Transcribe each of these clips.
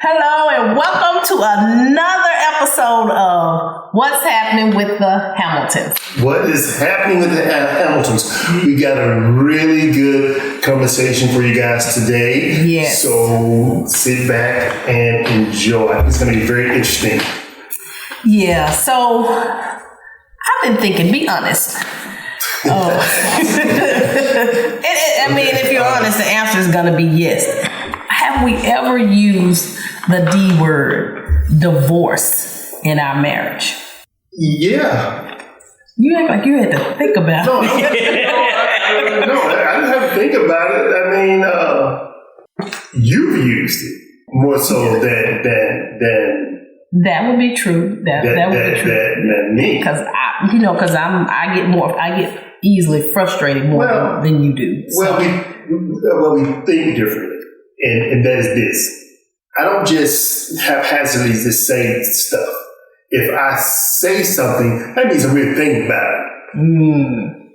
Hello and welcome to another episode of What's Happening with the Hamiltons. What is happening with the Hamiltons? We got a really good conversation for you guys today. Yes. So sit back and enjoy. It's going to be very interesting. Yeah, so I've been thinking, be honest. I mean, if you're honest, the answer is going to be yes. Have we ever used the D word, divorce, in our marriage? Yeah. You act like you had to think about it. No, I didn't have to think about it. I mean, you've used it more so than that would be true. That would be true. Than me. Because I get easily frustrated more than you do. So. Well, we think differently, and that is this. I don't just haphazardly just say stuff. If I say something, that means I'm really thinking about it.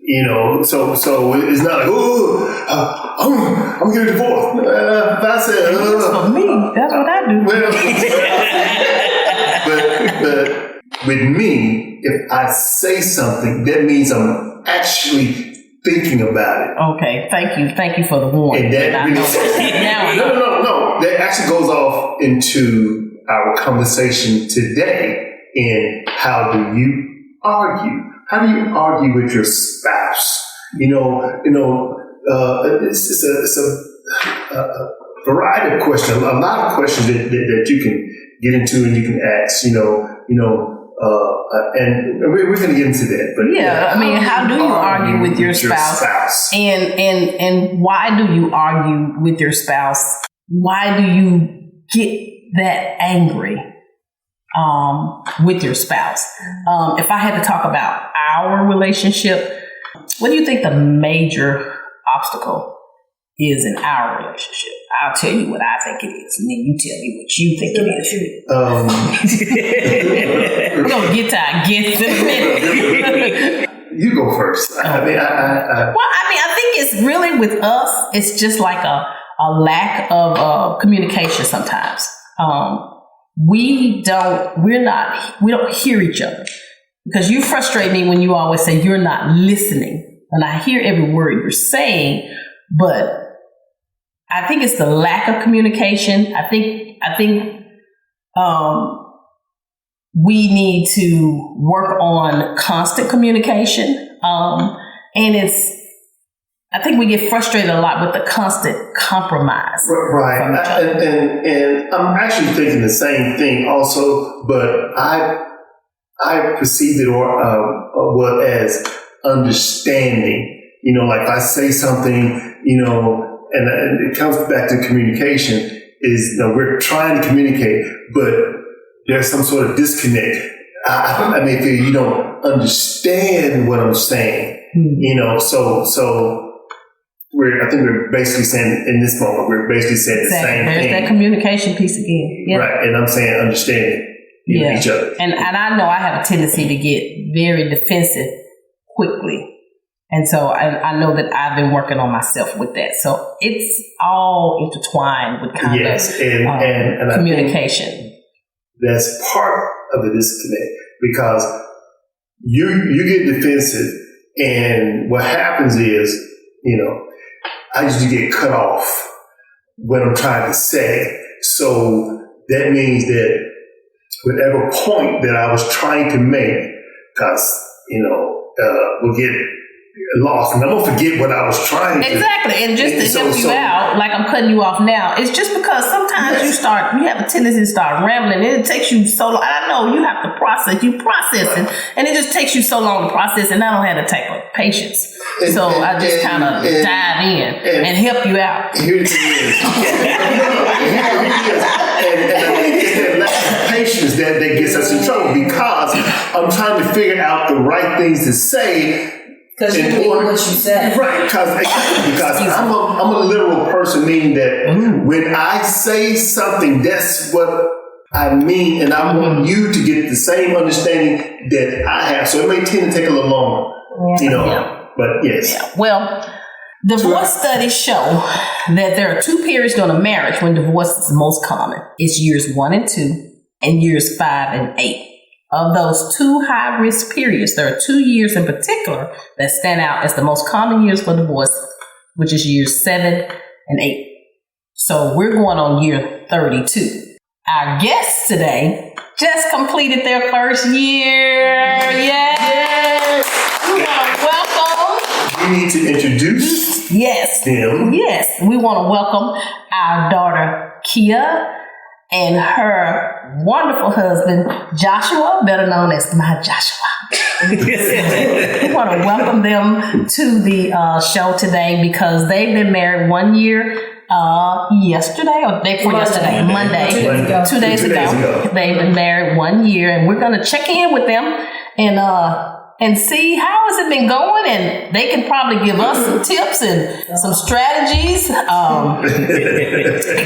You know, so it's not like, I'm getting divorced. If I said, for me, that's what I do. But with me, if I say something, that means I'm actually thinking about it. Okay, thank you for the warning. And that really no. That actually goes off into our conversation today. And how do you argue? How do you argue with your spouse? It's a variety of questions, a lot of questions that you can get into and you can ask. And we're going to get into that. But I mean, how do you argue with your spouse? And why do you argue with your spouse? Why do you get that angry with your spouse? If I had to talk about our relationship, what do you think the major obstacle is in our relationship? I'll tell you what I think it is, and then you tell me what you think it is. We're going to get to our guests in a minute. You go first. I think it's really with us, it's just like a lack of communication sometimes. We don't hear each other, because you frustrate me when you always say you're not listening, and I hear every word you're saying, but I think it's the lack of communication. I think we need to work on constant communication, and I think we get frustrated a lot with the constant compromise. Right. And I'm actually thinking the same thing also, but I perceive it as understanding. Like if I say something, and it comes back to communication, is we're trying to communicate, but there's some sort of disconnect. I mean, if you don't understand what I'm saying, so I think we're basically saying in this moment, we're basically saying the same thing. There's that communication piece again. Yep. Right. And I'm saying understanding each other. And I know I have a tendency to get very defensive quickly. And so I know that I've been working on myself with that. So it's all intertwined with kind of communication. That's part of the disconnect, because you get defensive, and what happens is, I usually get cut off when I'm trying to say. So that means that whatever point that I was trying to make, because, will get lost, and I'm going to forget what I was trying to. Exactly. And just to help you out, like I'm cutting you off now, it's just because sometimes you have a tendency to start rambling, and it takes you so long. I know you have to process, and it just takes you so long to process, and I don't have the type of patience. So I just kind of dive in and help you out. Here it is. And I think it's that lack of patience that gets us in trouble, because I'm trying to figure out the right things to say. Because you mean what you said. Right, because I'm a literal person, meaning that when I say something, that's what I mean, and I want you to get the same understanding that I have. So it may tend to take a little longer, but yes. Yeah. Well, Divorce studies show that there are 2 periods during a marriage when divorce is most common. It's years 1 and 2 and years 5 and 8. Of those 2 high-risk periods, there are 2 years in particular that stand out as the most common years for divorce, which is years 7 and 8. So we're going on year 32. Our guests today just completed their first year. Yes! We want to welcome. We need to introduce them. Yes. We want to welcome our daughter, Kia, and her wonderful husband, Joshua, better known as my Joshua. We want to welcome them to the show today because they've been married 1 year yesterday or day before yesterday, Monday, 2 days ago. They've been married 1 year, and we're going to check in with them and see how has it been going, and they can probably give us some tips and some strategies.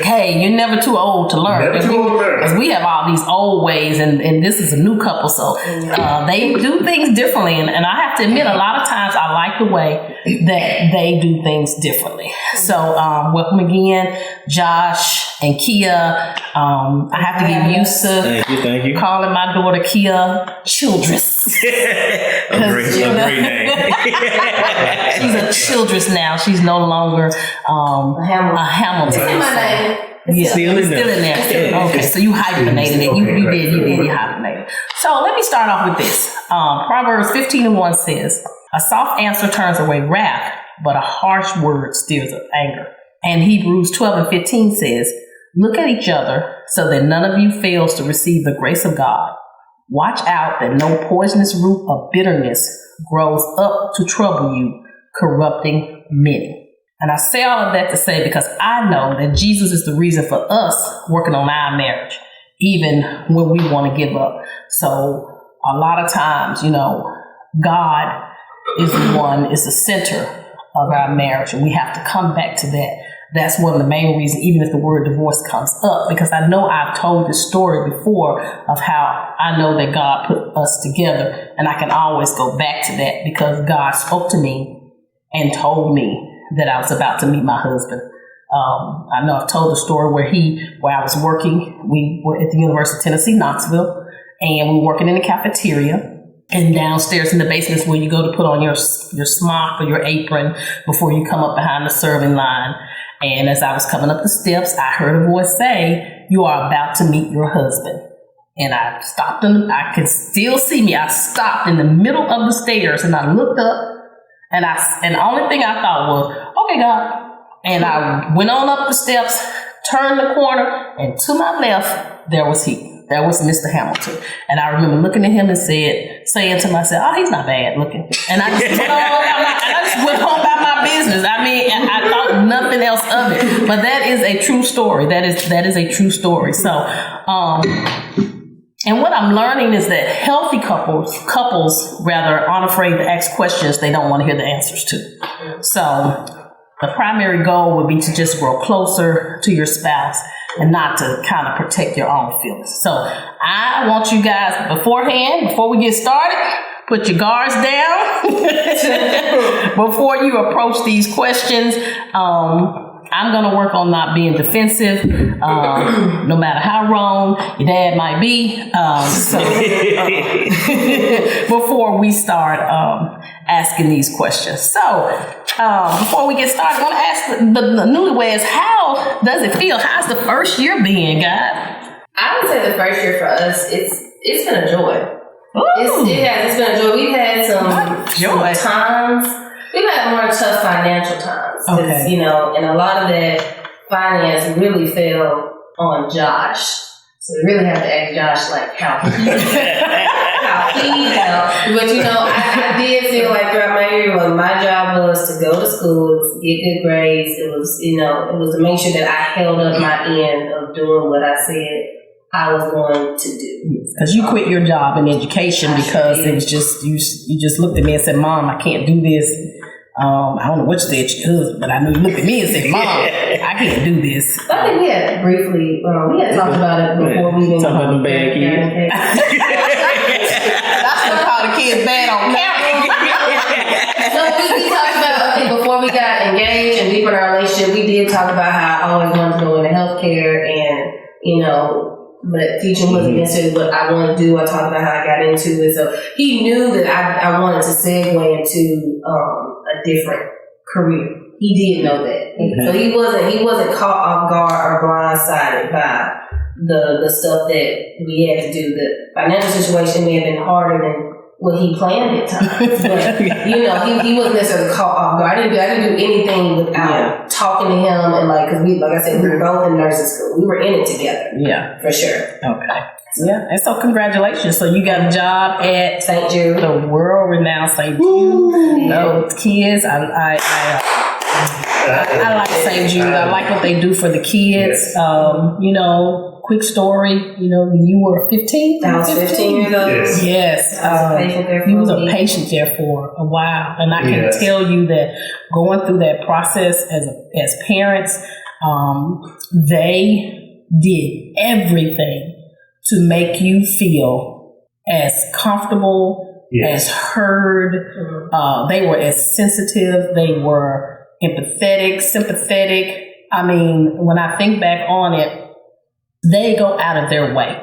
Hey, you're never too old to learn. Because we have all these old ways, and this is a new couple, so they do things differently. And I have to admit, a lot of times I like the way that they do things differently. So welcome again, Josh and Kia. I have to get used to thank you. calling my daughter Kia Childress. A great name. She's a Childress now. She's no longer a Hamilton. It's in my name. Yeah, Still in there. Okay, so you hyphenated it. You hyphenated. So let me start off with this. Proverbs 15:1 says, "A soft answer turns away wrath, but a harsh word stirs up anger." And Hebrews 12:15 says, "Look at each other so that none of you fails to receive the grace of God. Watch out that no poisonous root of bitterness grows up to trouble you, corrupting many." And I say all of that to say because I know that Jesus is the reason for us working on our marriage, even when we want to give up. So a lot of times, God is the center of our marriage, and we have to come back to that. That's one of the main reasons, even if the word divorce comes up, because I know I've told the story before of how I know that God put us together, and I can always go back to that because God spoke to me and told me that I was about to meet my husband. I know I've told the story where I was working. We were at the University of Tennessee, Knoxville, and we were working in the cafeteria. And downstairs in the basement is where you go to put on your smock or your apron before you come up behind the serving line. And as I was coming up the steps, I heard a voice say, "You are about to meet your husband." And I stopped, I could still see me. I stopped in the middle of the stairs and I looked up and the only thing I thought was, "Okay, God." And I went on up the steps, turned the corner, and to my left, there was he. That was Mr. Hamilton. And I remember looking at him and saying to myself, "Oh, he's not bad looking." And I just went on about my business. I mean, I thought nothing else of it. But that is a true story. That is a true story. So, and what I'm learning is that healthy couples rather aren't afraid to ask questions they don't want to hear the answers to. So the primary goal would be to just grow closer to your spouse and not to kind of protect your own feelings. So I want you guys beforehand, before we get started, put your guards down before you approach these questions. I'm going to work on not being defensive, no matter how wrong your dad might be. Before we start asking these questions. So before we get started, I want to ask the newlyweds, how does it feel? How's the first year been, guys? I would say the first year for us, it's been a joy. It's been a joy. We've had some times. We've had more tough financial times. Okay. And a lot of that finance really fell on Josh. So we really have to ask Josh, like, how he helped. But, I did feel like throughout my year, my job was to go to school, to get good grades. It was, it was to make sure that I held up my end of doing what I said I was going to do. Because you quit your job in education because it was just, you just looked at me and said, "Mom, I can't do this." I don't know what you said to your husband, but I know you looked at me and said, "Mom, I can't do this." But I think we had briefly, we had talked about it before we even talking about the bad kids. That's what call the kids bad on camera. So we talked about, I think before we got engaged and deeper in our relationship, we did talk about how I always wanted to go into healthcare and, but teaching wasn't necessarily what I wanted to do. I talked about how I got into it. So he knew that I wanted to segue into a different career. He did know that. Mm-hmm. So he wasn't caught off guard or blindsided by the stuff that we had to do. The financial situation may have been harder than what he planned at times. But, he wasn't necessarily caught off guard. I didn't do anything without talking to him and because like I said, we were both in nursing school. We were in it together. Yeah. For sure. Okay. Yeah. And so congratulations. So you got a job at St. Jude. The world-renowned St. Jude. Those kids, I like St. Jude. I like what they do for the kids. Quick story, when you were 15? I was 15 years old. Yes. You was a patient there for a while. And I can tell you that going through that process as parents, they did everything to make you feel as comfortable, as heard. They were as sensitive. They were empathetic, sympathetic. I mean, when I think back on it, they go out of their way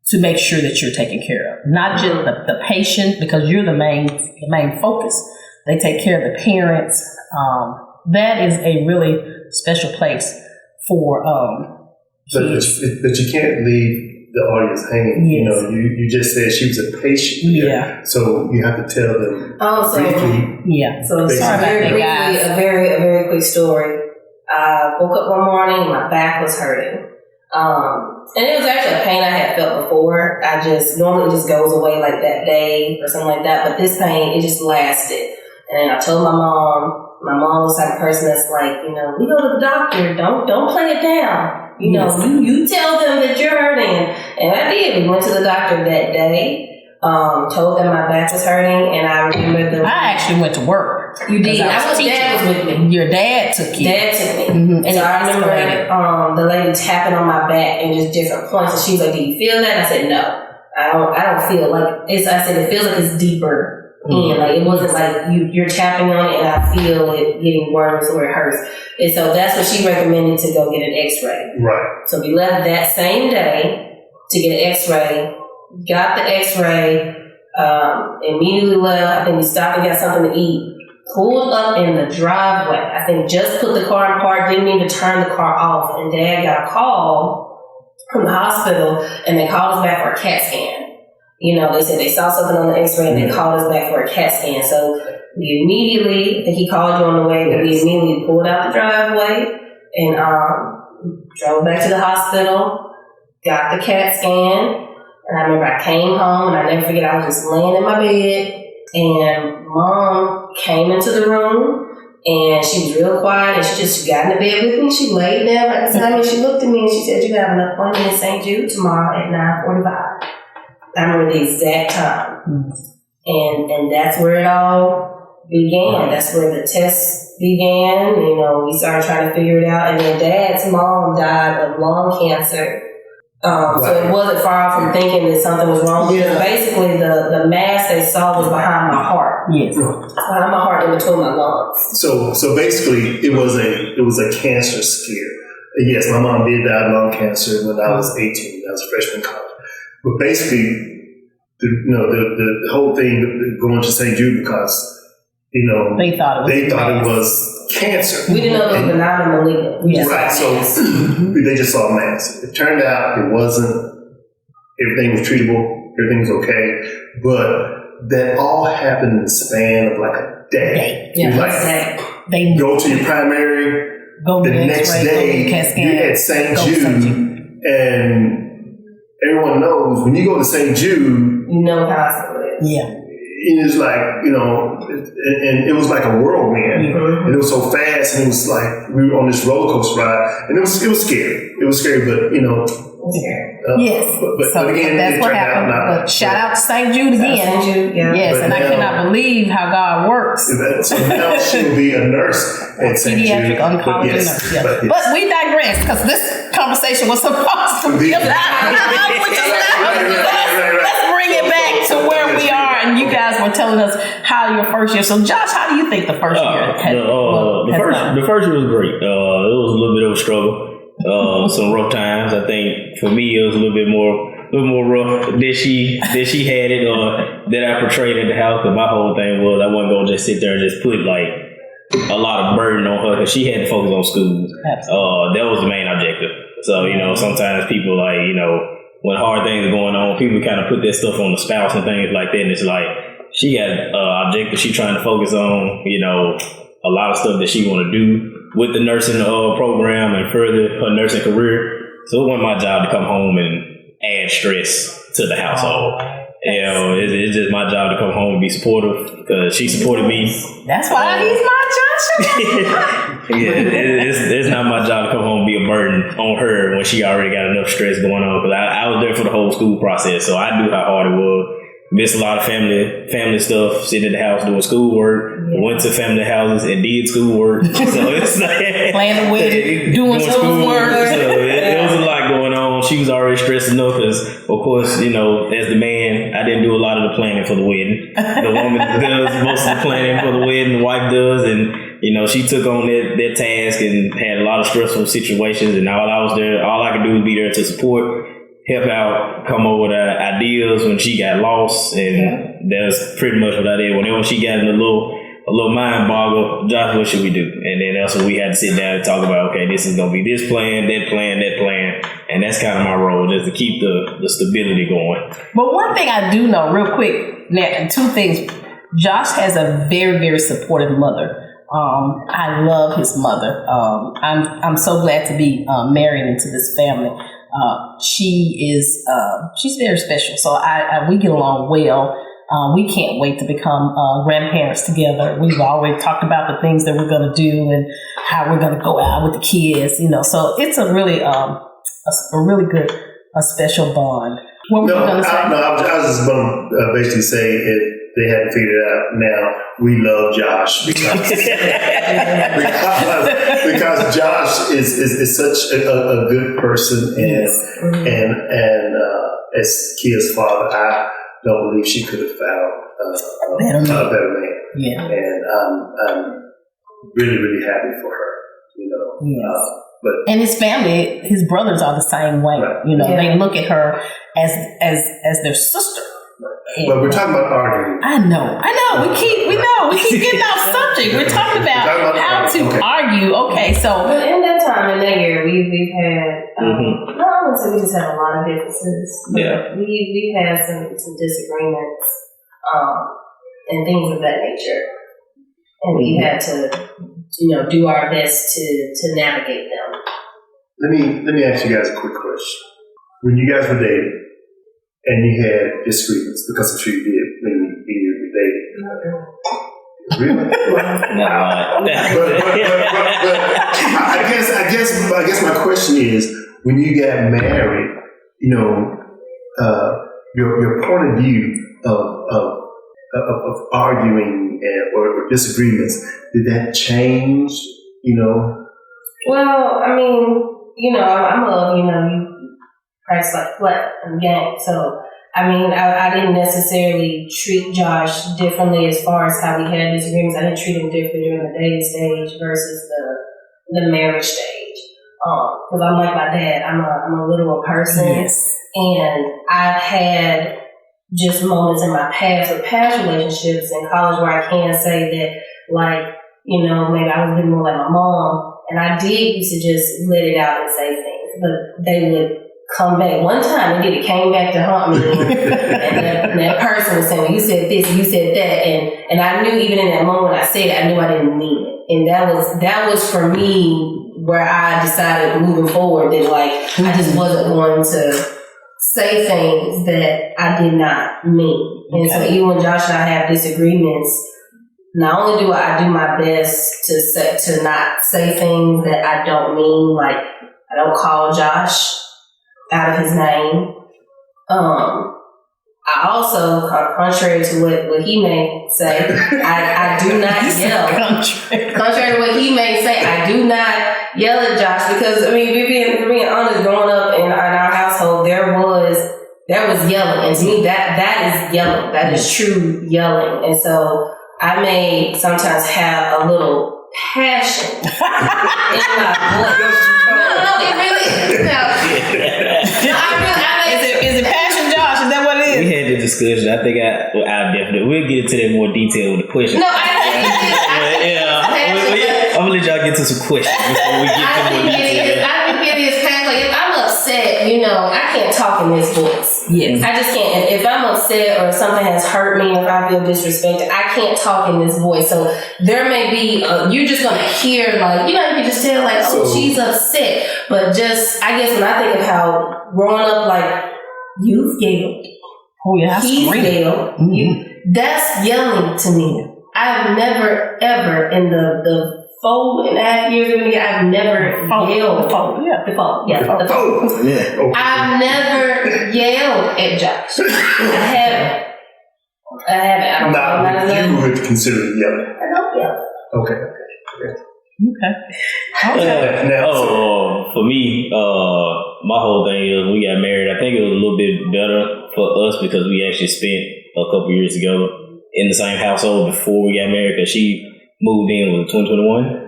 to make sure that you're taken care of. Not just the patient, because you're the main focus. They take care of the parents. That is a really special place for kids. But you can't leave the audience hanging. Yes. You just said she was a patient. Yeah. So you have to tell them briefly. Yeah. So a very quick story. I woke up one morning, my back was hurting. And it was actually a pain I had felt before. Normally it just goes away like that day or something like that. But this pain, it just lasted. And I told my mom. My mom was the type of person that's like, we go to the doctor. Don't play it down. You tell them that you're hurting. And I did. We went to the doctor that day. Told them my back was hurting, and I remember I actually went to work. You did. Dad was with me. Your dad took you. Dad took me. Mm-hmm. And so I remember the lady tapping on my back in just different points, and she was like, "Do you feel that?" I said, "No, I don't feel like it's." I said, "It feels like it's deeper." Mm-hmm. And it wasn't like you're tapping on it, and I feel it getting worse or it hurts. And so that's what she recommended, to go get an X-ray. Right. So we left that same day to get an X-ray. Got the X-ray, immediately left. I think we stopped and got something to eat. Pulled up in the driveway. I think just put the car in park, didn't even turn the car off. And Dad got a call from the hospital, and they called us back for a CAT scan. They said they saw something on the X-ray, and they called us back for a CAT scan. So we immediately, I think he called you on the way, but we immediately pulled out the driveway and drove back to the hospital, got the CAT scan. And I remember I came home, and I never forget, I was just laying in my bed, and Mom came into the room, and she was real quiet, and she got in the bed with me. She laid down right beside me, and she looked at me, and she said, "You have an appointment in St. Jude tomorrow at 9:45. I remember the exact time. Mm-hmm. And that's where it all began. That's where the tests began. We started trying to figure it out, and then Dad's mom died of lung cancer. So it wasn't far off from thinking that something was wrong. Because basically the mass they saw was behind my heart. Yes. Behind my heart, in between my lungs. So basically it was a cancer scare. Yes, my mom did die of lung cancer when I was 18. I was a freshman in college. But basically, the whole thing going to St. Jude because they thought it was cancer. We didn't know it was benign or malignant. Right. So they just saw mass. It turned out it wasn't. Everything was treatable. Everything was okay. But that all happened in the span of like a day. Yeah. They go to your primary. The next day, you're at St. Jude, and everyone knows when you go to St. Jude, how it is. Yeah. It's like, and it was like a whirlwind. Mm-hmm. And it was so fast, and it was like we were on this roller coaster ride, and it was scary. It was scary, but yes. But again, that's what happened. But shout out to St. Jude again. St. Jude, yeah. Yes, and I cannot believe how God works. So now she'll be a nurse at St. Jude. Pediatric oncology nurse. Yes. But we digress, because this conversation was supposed to be about. Let's bring it back to where we are, and you guys were telling us how your first year. So, Josh, how do you think the first year had the first year was great. It was a little bit of a struggle, some rough times. I think for me, it was a little bit more rough than she had it, or that I portrayed in the house. Because my whole thing was I wasn't gonna just sit there and just put like a lot of burden on her, because she had to focus on school. That was the main objective. So, sometimes people when hard things are going on, people kind of put that stuff on the spouse and things like that. And it's like, she got objective she trying to focus on, a lot of stuff that she want to do with the nursing program and further her nursing career. So it wasn't my job to come home and add stress to the household. It's just my job to come home and be supportive, because she supported me. That's why he's my Joshua. It's not my job to come home and be a burden on her when she already got enough stress going on. Because I was there for the whole school process, so I knew how hard it was. Missed a lot of family stuff, sitting in the house doing schoolwork. Went to family houses and did schoolwork. So it's like planning with it, doing schoolwork. So it was a lot going on. She was already stressed enough because, of course, as the man, I didn't do a lot of the planning for the wedding. The woman does most of the planning for the wedding. The wife does, and she took on that task and had a lot of stressful situations. And all I could do was be there to support, help out, come up with ideas when she got lost, and that's pretty much what I did. Whenever she got in a little mind boggle, Josh, what should we do? And then that's when we had to sit down and talk about, okay, this is going to be this plan, that plan, that plan. And that's kind of my role, just to keep the stability going. But one thing I do know, real quick, and two things. Josh has a very, very supportive mother. I love his mother. I'm so glad to be married into this family. She's very special. So we get along well. We can't wait to become grandparents together. We've already talked about the things that we're going to do and how we're going to go out with the kids, So it's a really, a really good, a special bond. What were you going to say? I was just going to basically say, if they hadn't figured it out now, we love Josh because because Josh is such a good person, and as Kia's father, I don't believe she could have found a better man. Yeah. And I'm really, really happy for her. Yes. And his family, his brothers are the same way. Right. They look at her as their sister. But we're talking about arguing. I know. We keep getting off subject. We're talking about how to argue. Okay, so but in that time in that year, we've had. I would say we just had a lot of differences. Yeah, we had some disagreements, and things of that nature, and we had to do our best to navigate them. Let me ask you guys a quick question. When you guys were dating, and you had disagreements, because I'm sure you did when you were dating. Really? But I guess my question is, when you got married, your point of view of arguing or disagreements, did that change? Well, I mean, you practice like flat in the game. So, I didn't necessarily treat Josh differently as far as how we had disagreements. I didn't treat him differently during the dating stage versus the marriage stage. Because I'm like my dad. I'm a literal person. Yes. And I've had just moments in my past relationships in college where I can say that, maybe I was a bit more like my mom. And I did used to just let it out and say things. But they would come back. One time it came back to haunt me. and that person was saying, well, you said this, you said that. And I knew even in that moment I said it, I knew I didn't mean it. And that was for me where I decided moving forward that I just wasn't going to say things that I did not mean. And so even when Josh and I have disagreements, not only do I do my best to not say things that I don't mean, like I don't call Josh out of his name. I also, contrary to what he may say, I do not yell. Contrary to what he may say, I do not yell at Josh because, being honest, growing up in our household, there was yelling, and to me that is yelling. That is true yelling. And so I may sometimes have a little passion in my voice. No, it really is. Is it passion, Josh? Is that what it is? We had the discussion. I think I'll definitely, we'll get into that more detail with the question. No, I'm gonna let y'all get to some questions before we get to more detail. I think it is kind of like, if I'm upset, I can't talk in this voice. Yes. I just can't. If I'm upset or something has hurt me, if I feel disrespected, I can't talk in this voice. So there may be, you're just going to hear you can just tell she's upset. But just, I guess when I think of how growing up, you've yelled. Oh yeah, he's yelled. Mm-hmm. That's yelling to me. I've never, ever in the 4.5 years of being, I've never yelled. The phone. Okay. I've never yelled at Josh. I haven't. I don't know. You would consider yelling. I don't yell. Okay. For me, my whole thing is we got married. I think it was a little bit better for us because we actually spent a couple years together in the same household before we got married because she moved in with 2021.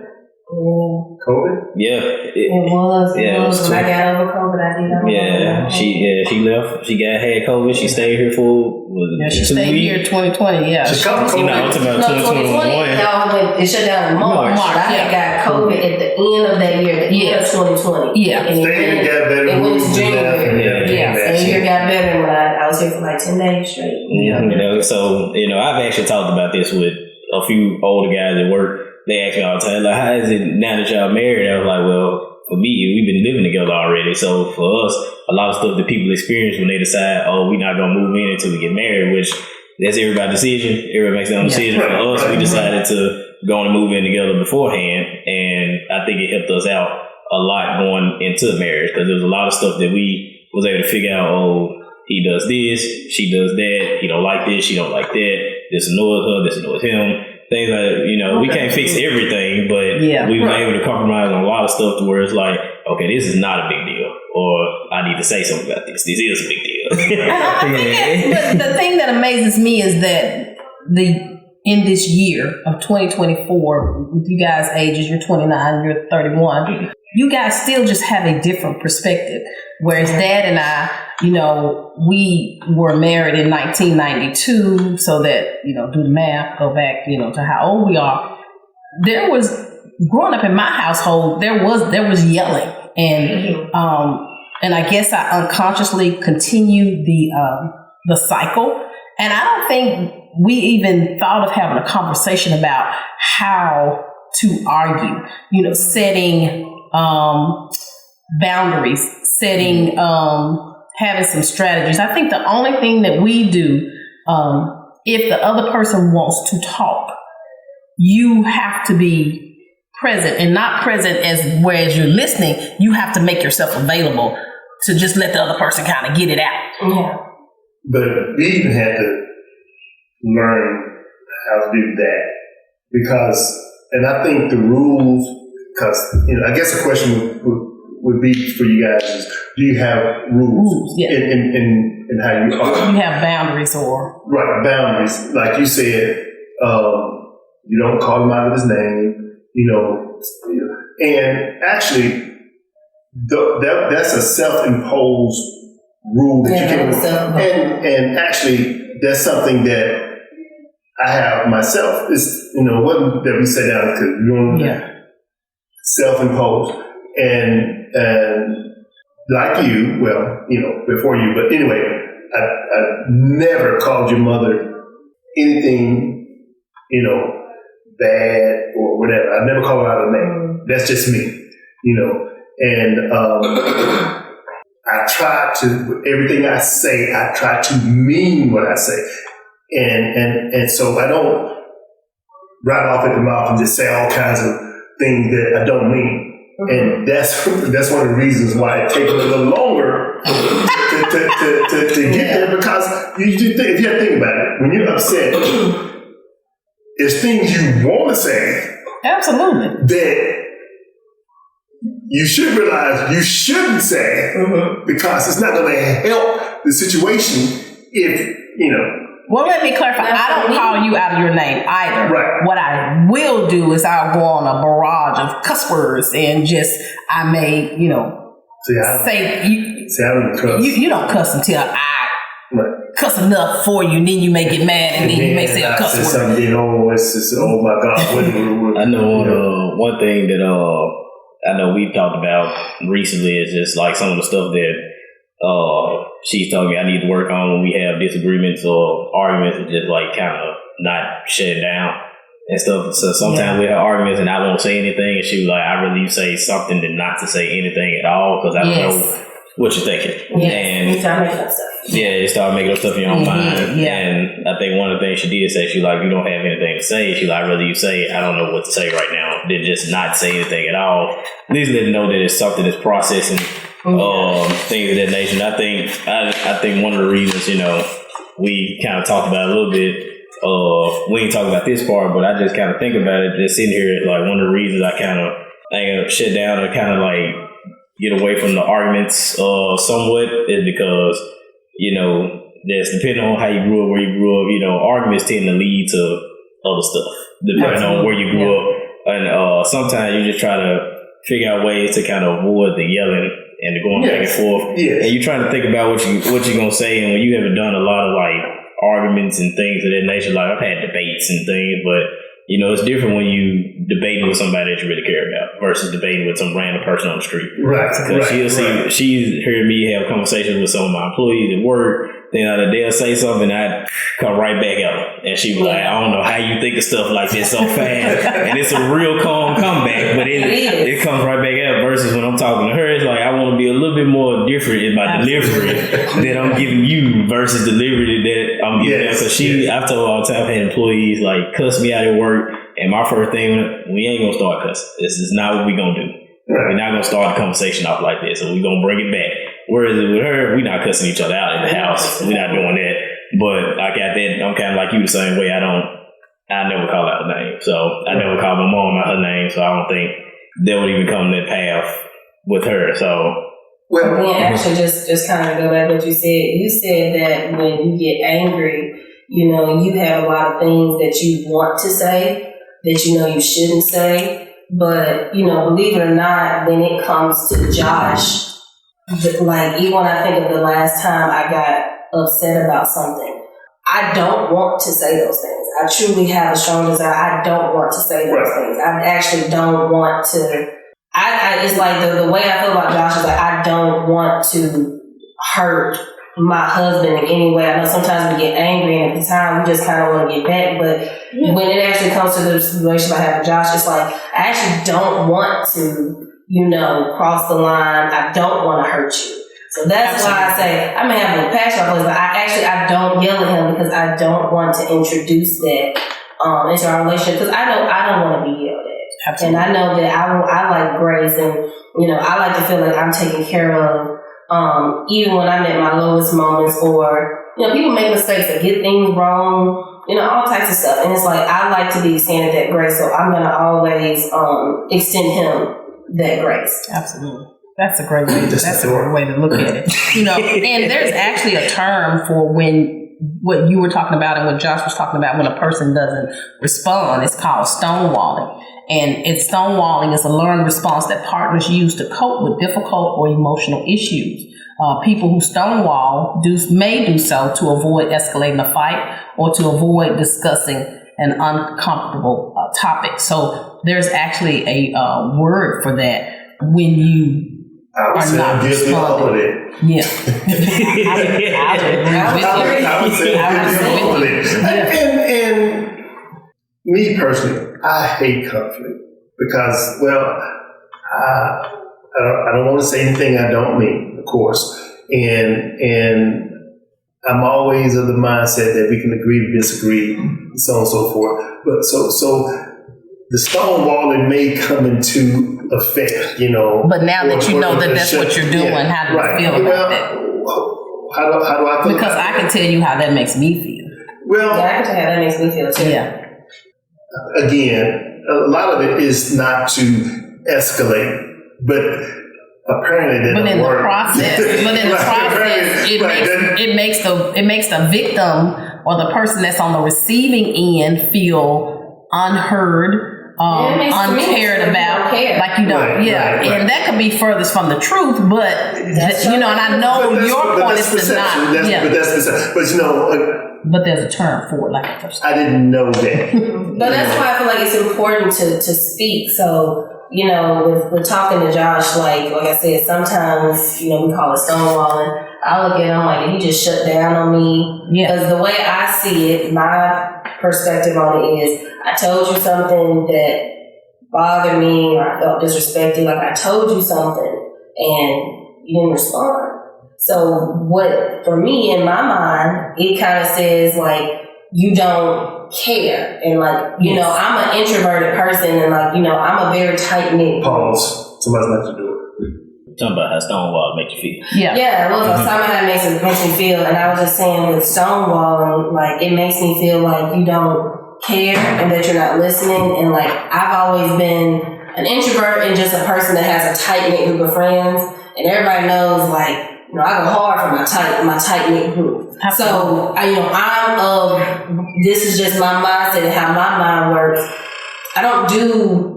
COVID? It was. When I got over COVID, I did. She left. She had COVID. She stayed here for she stayed here 2020. Yeah. She caught COVID. I'm talking about 2021. It shut down in March. I had got COVID at the end of that year, the end of 2020. Yeah. And it got better. It went to January. Yeah. And the year got better when I was here for 10 days straight. So I've actually talked about this with a few older guys at work. They ask me all the time, how is it now that y'all married? I was like, well, for me, we've been living together already. So for us, a lot of stuff that people experience when they decide, we're not going to move in until we get married, which that's everybody's decision. Everybody makes their own decision. For us, we decided to go and move in together beforehand. And I think it helped us out a lot going into marriage because there was a lot of stuff that we was able to figure out, he does this, she does that, he don't like this, she don't like that, this annoys her, this annoys him. Things like, we can't fix everything, but we were able to compromise on a lot of stuff to where it's like, okay, this is not a big deal, or I need to say something about this. This is a big deal. But the thing that amazes me is that in this year of 2024, with you guys' ages, you're 29, you're 31, you guys still just have a different perspective. Whereas Dad and I, we were married in 1992, so that, do the math, go back, to how old we are. There was, growing up in my household, there was yelling. And I guess I unconsciously continued the cycle. And I don't think we even thought of having a conversation about how to argue, setting boundaries, setting, having some strategies. I think the only thing that we do, if the other person wants to talk, you have to be present, and not present as whereas you're listening. You have to make yourself available to just let the other person kind of get it out. Yeah. But we even had to learn how to do that because, and I think the rules, because I guess the question would be for you guys is, do you have rules in how you are? You have boundaries boundaries. Like you said, you don't call him out of his name, and actually that's a self-imposed rule that you can, and actually that's something that I have myself. It's, what that we say down because we don't self-imposed and like you, before you, but anyway, I never called your mother anything, bad or whatever. I never called her out of name. That's just me, and I try to, everything I say, I try to mean what I say. And so I don't right off at the mouth and just say all kinds of things that I don't mean. And that's one of the reasons why it takes a little longer to get there, because if you have to think about it, when you're upset, there's things you want to say. Absolutely. That you should realize you shouldn't say because it's not going to help the situation if, Well, let me clarify. I don't call you out of your name either. Right. What I will do is I'll go on a barrage of cuss words and I may, say I don't cuss. You don't cuss until I cuss enough for you, and then you may get mad, and then you may say a cuss word. Something, it's just, oh my God. I know one thing that I know we've talked about recently is just like some of the stuff that she's telling me I need to work on when we have disagreements or arguments, and just like kind of not shut it down and stuff. So sometimes we have arguments and I won't say anything, and she was like, I'd rather you say something than not to say anything at all, because I don't know what you're thinking. And you start making up stuff. You start making up stuff in your own mind. Yeah. And I think one of the things she did say, she like, you don't have anything to say. She like, I'd rather you say, I don't know what to say right now, than just not say anything at all. At least let them know that it's something that's processing things of that nature. And I think one of the reasons, we kind of talked about it a little bit. We ain't talk about this part, but I just kind of think about it. Just sitting here, like one of the reasons I kind of shut down or kind of like get away from the arguments somewhat is because that's depending on how you grew up, where you grew up. Arguments tend to lead to other stuff depending on where you grew up, and sometimes you just try to figure out ways to kind of avoid the yelling and the going back and forth. And you're trying to think about what you're gonna say, and when you haven't done a lot of like arguments and things of that nature, like I've had debates and things, but it's different when you debating with somebody that you really care about versus debating with some random person on the street. Right. Because she's heard me have conversations with some of my employees at work. Then they'll say something, I come right back up, and she was like, I don't know how you think of stuff like this so fast. And it's a real calm comeback, but it comes right back up. Versus when I'm talking to her, it's like I want to be a little bit more different in my delivery that I'm giving you versus delivery that I'm giving her. Because I've told her all the time, I've had employees like cuss me out at work, and my first thing, we ain't gonna start cussing. This is not what we're gonna do. We're not gonna start a conversation off like this, so we're gonna bring it back. Whereas with her, we're not cussing each other out in the house. We're not doing that. But I got that. I'm kind of like you the same way. I never call out her name. So I never call my mom out her name. So I don't think they would even come that path with her. So. Well, actually, just kind of go back to what you said. You said that when you get angry, you have a lot of things that you want to say that you shouldn't say. But, believe it or not, when it comes to Josh, like even when I think of the last time I got upset about something, I don't want to say those things. I truly have a strong desire. I don't want to say those things. I actually don't want to. It's like the way I feel about Josh is like I don't want to hurt my husband in any way. I know sometimes we get angry, and at the time we just kind of want to get back. But when it actually comes to the relationship I have with Josh, it's like I actually don't want to, cross the line. I don't want to hurt you. So that's why I say I may have a passion about it, but I don't yell at him because I don't want to introduce that into our relationship, because I don't want to be yelled at. Absolutely. And I know that I like grace, and I like to feel like I'm taken care of. Even when I'm at my lowest moments, or people make mistakes and get things wrong, all types of stuff. And it's like I like to be extended that grace, so I'm gonna always extend him that grace. Absolutely, that's a great way. That's a great way to look at it. And there's actually a term for what you were talking about and what Josh was talking about when a person doesn't respond. It's called stonewalling. And stonewalling is a learned response that partners use to cope with difficult or emotional issues. People who stonewall may do so to avoid escalating a fight or to avoid discussing an uncomfortable topic. So there's actually a word for that when you are not responding. Yeah. I would say all of it. And me personally, I hate conflict because, I don't want to say anything I don't mean, of course. And I'm always of the mindset that we can agree to disagree, and so on and so forth. But so the stonewalling may come into effect, But now that you know that that's what you're doing, how do you feel about that? How do I feel? Because I can tell you how that makes me feel. Well, I can tell you how that makes me feel too. Yeah. Again, a lot of it is not to escalate, but apparently that doesn't work. But in the process, it makes the victim or the person that's on the receiving end feel unheard, uncared about, like you know, right. And that could be furthest from the truth, but you know, and I know your point is to not, but that's perception. But you know. But there's a term for it, like a person. I didn't know that. But that's why I feel like it's important to speak. So, you know, we're talking to Josh, like I said, sometimes, you know, we call it stonewalling. I look at him like, he just shut down on me. Because the way I see it, my perspective on it is, I told you something that bothered me, or I felt disrespected. Like, I told you something, and you didn't respond. So what, for me, in my mind, it kind of says, like, you don't care. And, like, you know, I'm an introverted person, and, like, you know, I'm a very tight-knit. Pause. Somebody's not to do it. Talking about how Stonewall makes you feel. Yeah, well, talking about how it makes me feel. And I was just saying with Stonewalling, like, it makes me feel like you don't care and that you're not listening. And, like, I've always been an introvert and just a person that has a tight-knit group of friends. And everybody knows, like, you know, I go hard for my tight-knit group. So, I'm of, this is just my mindset and how my mind works. I don't do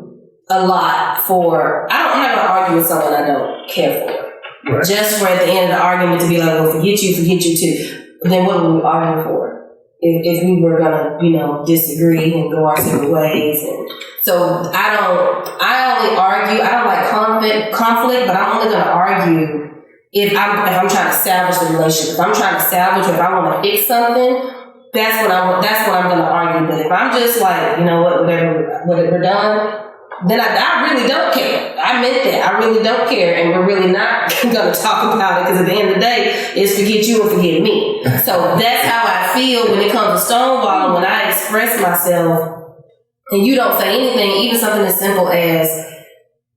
a lot for, I'm not going to argue with someone I don't care for. Right. Just for at the end of the argument to be like, well, forget you too. But then what were we arguing for? If we were going to, you know, disagree and go our separate ways. And so I only argue, I don't like conflict, but I'm only going to argue if I'm trying to salvage the relationship. If I'm trying to salvage, or if I want to fix something, that's what I'm going to argue. But if I'm just like, you know what, whatever we're done, then I really don't care. I meant that. I really don't care, and we're really not going to talk about it, because at the end of the day, it's forget you and forget me. So that's how I feel when it comes to stonewalling. When I express myself, and you don't say anything, even something as simple as,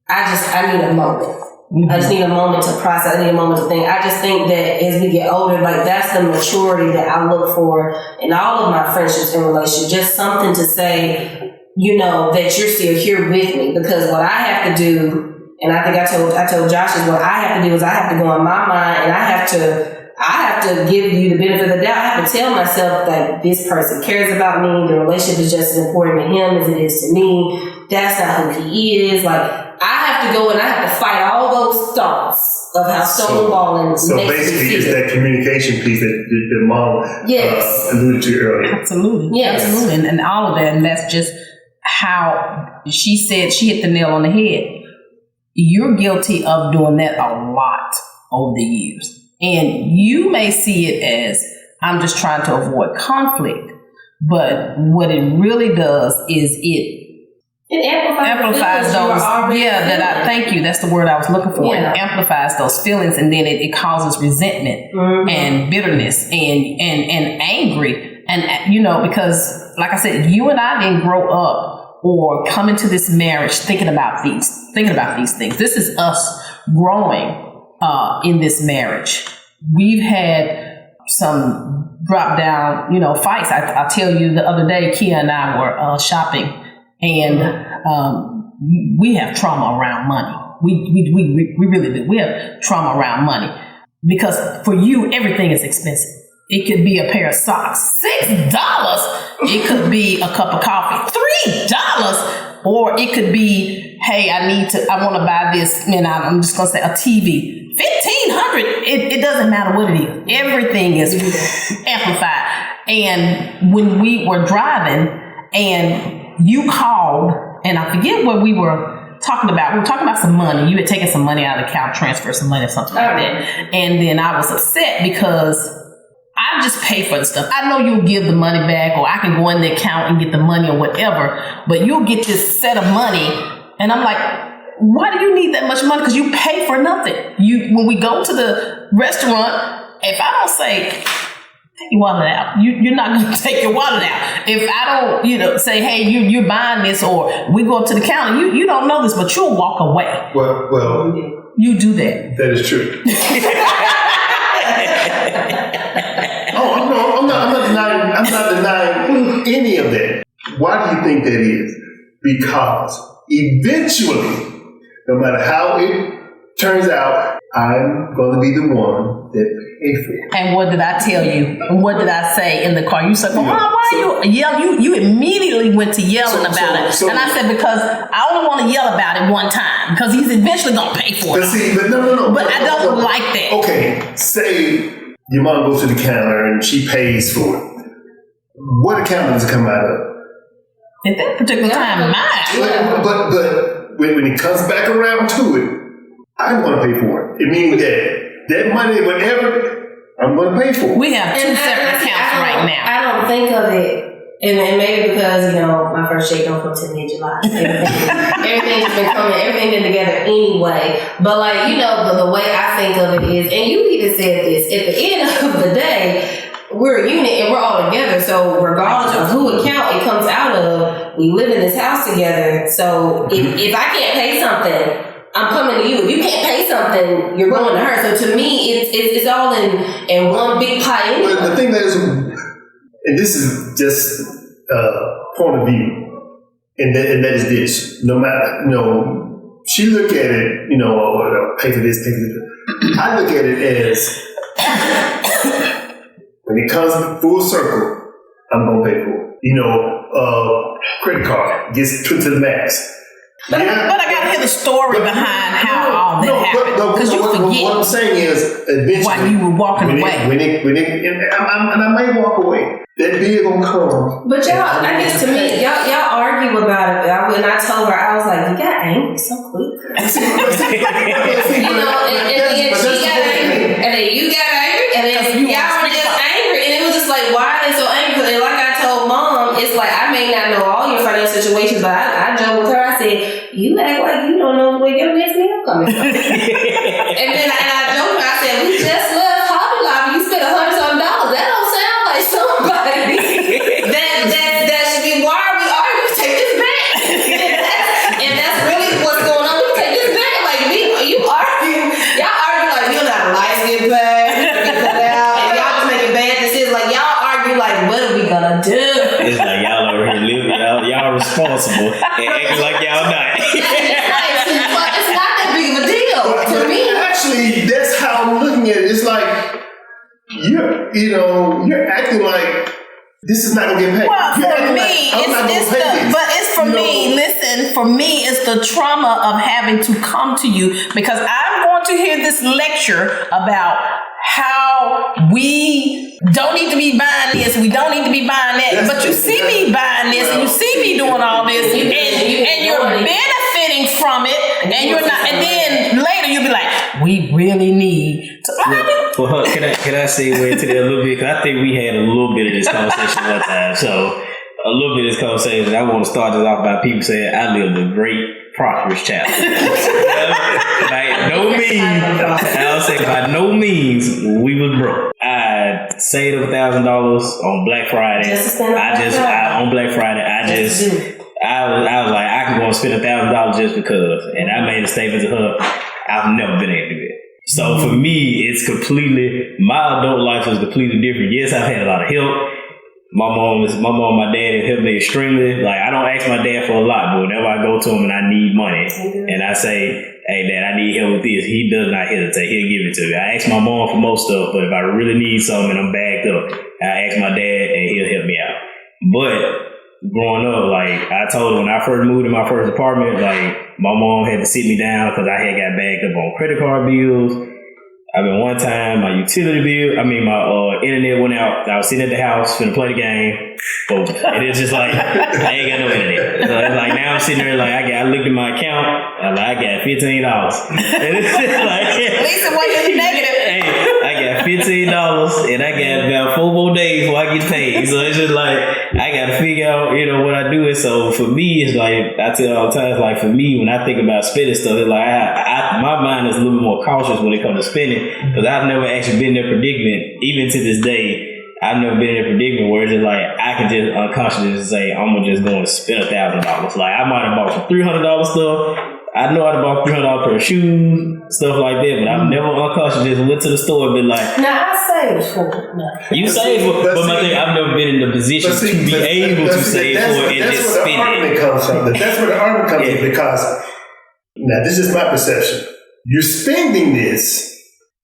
I need a moment. Mm-hmm. I just need a moment to process. I need a moment to think. I just think that as we get older, like, that's the maturity that I look for in all of my friendships and relationships. Just something to say, you know, that you're still here with me. Because what I have to do, and I think I told Josh, is what I have to do is I have to go in my mind, and I have to give you the benefit of the doubt. I have to tell myself that this person cares about me. The relationship is just as important to him as it is to me. That's not who he is. Like, I have to go and I have to fight all those thoughts of how stonewalling makes me feel. So basically, it's that communication piece that Mom alluded to earlier. Absolutely. Yes. Absolutely. And all of that. And that's just how she said, she hit the nail on the head. You're guilty of doing that a lot over the years. And you may see it as, I'm just trying to avoid conflict. But what it really does is it amplifies those. Thank you. That's the word I was looking for. Yeah. It amplifies those feelings, and then it causes resentment and bitterness and angry. And, you know, because like I said, you and I didn't grow up or come into this marriage thinking about these things. This is us growing in this marriage. We've had some drop down, you know, fights. I'll tell you, the other day, Kia and I were shopping. And we have trauma around money. We really do. We have trauma around money, because for you, everything is expensive. It could be a pair of socks, $6. It could be a cup of coffee, $3. Or it could be, hey, I want to buy this, and I'm just gonna say a TV, $1,500. It doesn't matter what it is. Everything is amplified. And when we were driving, and you called, and I forget what we were talking about. We were talking about some money. You had taken some money out of the account, transferred some money or something like that. And then I was upset because I just pay for the stuff. I know you'll give the money back, or I can go in the account and get the money or whatever, but you'll get this set of money. And I'm like, why do you need that much money? Because you pay for nothing. When we go to the restaurant, if I don't say, take your wallet out, you're not going to take your wallet out. If I don't, say, hey, you're buying this, or we go up to the counter, you don't know this, but you'll walk away. Well, you do that. That is true. I'm not denying any of that. Why do you think that is? Because eventually, no matter how it turns out, I'm going to be the one that pay for it. And what did I tell you? What did I say in the car? You said, well, Mom, why are you yelling? You immediately went to yelling about it. And I said, because I only want to yell about it one time, because he's eventually going to pay for it. But no. But I don't like that. Okay, say your mom goes to the counter and she pays for it. What account does it come out of? At that particular time, mine. But when it comes back around to it, I'm going to pay for it. It means that money, whatever, I'm going to pay for it. We have two separate accounts right now. I don't think of it, and maybe because, my first check don't come to me in July. Everything's been together anyway. But the way I think of it is, and you even said this, at the end of the day, we're a unit and we're all together. So regardless of who account it comes out of, we live in this house together. So if I can't pay something, I'm coming to you. If you can't pay something, you're going to her. So to me, it's all in one big pie anyway. But the thing that is, and this is just point of view, and that is this. No matter, she look at it, pay for this, pay for this. I look at it as, when it comes full circle, I'm going to pay for it. Credit card gets put to the max. But I got to hear the story behind how all that happened. Because you forget. What I'm saying is, eventually, while you were walking away. And I may walk away. That bill gonna come. But y'all, I guess to me, y'all argue about it. When I told her, I was like, you got angry so quick. And then she got angry. And then you got angry. And then y'all were just angry. And it was just like, why are they so angry? Because like I told Mom, it's like, I may not know all your financial situations, but I joked with her. I said, you act like you don't know where your next meal coming from. and I joked, I said, we just left Hobby Lobby. You spent $100-something. That don't sound like somebody that should be. Why are we arguing? Take this back. and that's really what's going on. We take this back. Like y'all argue like we don't have a life get back. And y'all just making bad decisions. Like y'all argue like, what are we gonna do? It's like y'all over here living. Y'all responsible and acting like y'all not. It's not that big of a deal to me. Actually, that's how I'm looking at it. It's like you're acting like this is not gonna get paid. Well, for me, for me, it's the trauma of having to come to you, because I'm going to hear this lecture about how we don't need to be buying this, we don't need to be buying that, but you see me buying this, and you see me doing all this, and you're benefiting from it, and you're not, and then later you'll be like, we really need to. Well, can I segue into that a little bit? Because I think we had a little bit of this conversation one time. So a little bit of this conversation, I want to start this off by people saying I lived a great, prosperous childhood. By no means we was broke. I saved up $1,000 on Black Friday. On Black Friday, I was like, I can go and spend $1,000 just because, and I made a statement to her. I've never been able to do it. So for me, it's completely, my adult life was completely different. Yes, I've had a lot of help. My mom and my dad have helped me extremely. Like, I don't ask my dad for a lot, but whenever I go to him and I need money and I say, hey, Dad, I need help with this, he does not hesitate. He'll give it to me. I ask my mom for most stuff, but if I really need something and I'm backed up, I ask my dad and he'll help me out. But growing up, like, I told her when I first moved in my first apartment, like, my mom had to sit me down because I had got backed up on credit card bills. I mean, one time my internet went out. I was sitting at the house, finna play the game. Boom. And it's just like, I ain't got no internet. So it's like, now I'm sitting there like, I looked at my account, I got $15. And it's just like, at least it wasn't negative. Hey, I got $15 and I got about 4 more days before I get paid. So it's just like, I got to figure out, what I do. And so for me, it's like, I tell all the time, it's like for me, when I think about spending stuff, it's like, my mind is a little bit more cautious when it comes to spending, because I've never actually been in that predicament. Even to this day, I've never been in a predicament where it's just like, I can just unconsciously say, I'm going to just go and spend $1,000. Like, I might have bought some $300 stuff. I know I'd have bought $300 pair of shoes, stuff like that, but I've never unconsciously just went to the store and been like, nah, I saved for it. No. You saved for it, but my thing, I've never been in the position to be able to save for it and just spend it. That's where the argument comes from, because, now this is my perception. You're spending this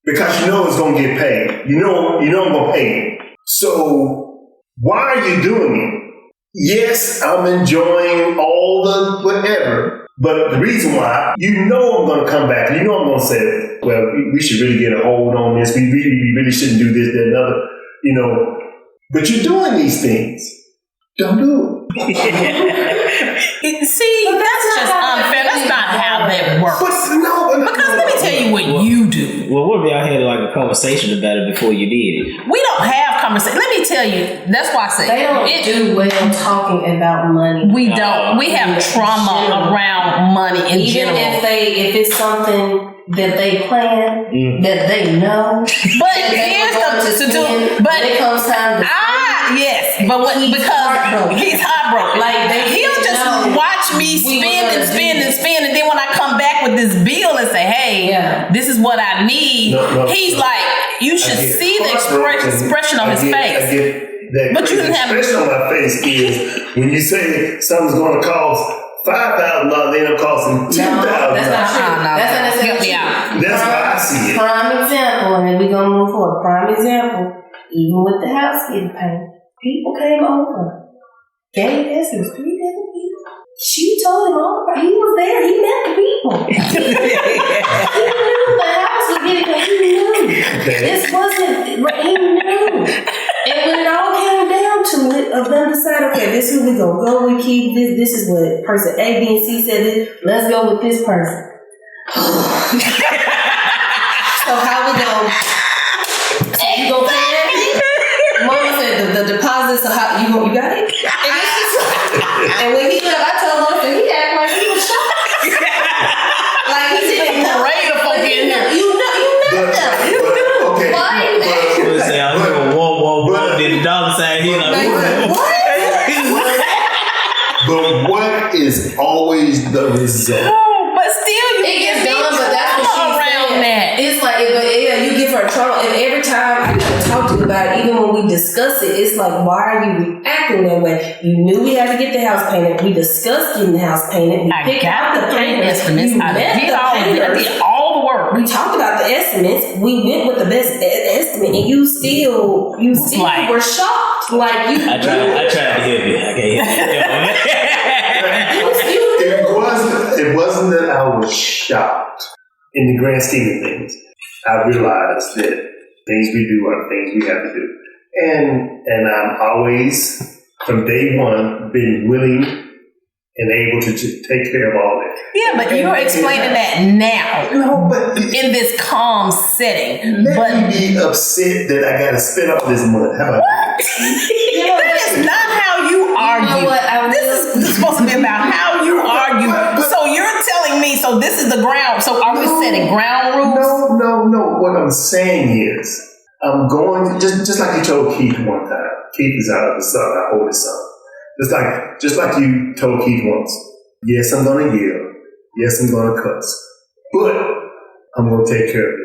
because you know it's going to get paid. You know I'm going to pay it. So why are you doing it? Yes, I'm enjoying all the whatever. But the reason why, you know I'm going to come back. You know I'm going to say, well, we should really get a hold on this. We really shouldn't do this, that, and other. You know, but you're doing these things. Don't do it. See, that's just unfair. That's not how that works. Because let me tell you what you do. Well, what if y'all had like a conversation about it before you did it? We don't have conversation. Let me tell you. That's why I say they don't do well talking about money. We don't. We have trauma around money in general. If it's something that they plan, that they know, but here's the but when it comes time to yes, but because he's heartbroken. Like he'll just watch me spend and then when I come back with this bill and say, hey, this is what I need, he's like, you should see the expression on his face. I get that. But you didn't have the expression on my face is when you say something's going to cost $5,000, they end up costing $10,000. That's not true. That's not necessarily true. That's why I see it. Prime example, and then we're going to move forward. Prime example, even with the house getting paid, people came over. Gave estimates, 3 different people. She told him all about, he was there, he met the people. He knew the house was getting paid, he knew. This wasn't, he knew. And when it all came down to it, of them decide, okay, this is who we gonna go, we keep this is what person A, B, and C said this, let's go with this person. So how we go? So you gonna pay that? Mama said the deposit, so how you got it? And when he left, I told him, he acted like he was shocked. Like he didn't parade of folk in here. You met them. Okay. Why you did the dollar sign here? But what is always the result? But still, you get done. But that's what she's around that. It's like, you give her trouble, and every time I talk to you about it, even when we discuss it, it's like, why are you reacting that way? You knew we had to get the house painted. We discussed getting the house painted. We picked out the paint estimates. I did all the work. We talked about the estimates. We went with the best estimate, and you still were shocked. Like you. I tried to help you. I can't help It wasn't that I was shocked. In the grand scheme of things, I realized that things we do are things we have to do. And I'm always, from day one, been willing and able to take care of all that. Yeah, but you're explaining that now. No, but in this calm setting. Let me be upset that I got to spend all this money. How about that? That is not how you argue. You know what? This is supposed to be about how you argue. So you're telling me, so this is the ground. So are we setting ground rules? No. What I'm saying is, I'm going, just like you told Keith one time. Keith is our oldest son. Just like you told Keith once. Yes, I'm going to yell. Yes, I'm going to cuss. But I'm going to take care of it.